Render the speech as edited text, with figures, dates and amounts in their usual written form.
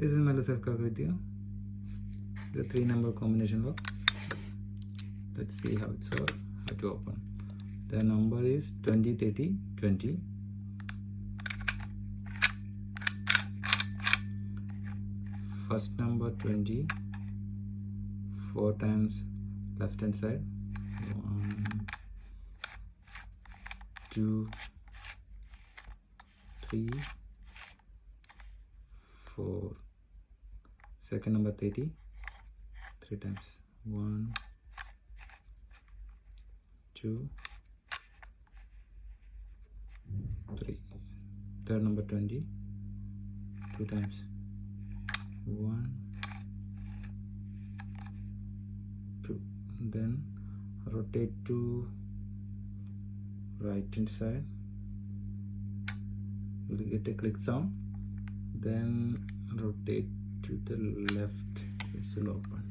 This is Mallu self calculator, the 3-number combination lock. Let's see how it's all, how to open. The number is 20 30 20. First number 20, 4 times left hand side. 1 2 3 4. Second number 30, 3 times. 1 2 3. Third number 20, 2 times. 1 2. Then rotate to right hand side. You'll get a click sound. Then rotate to the left. It will open.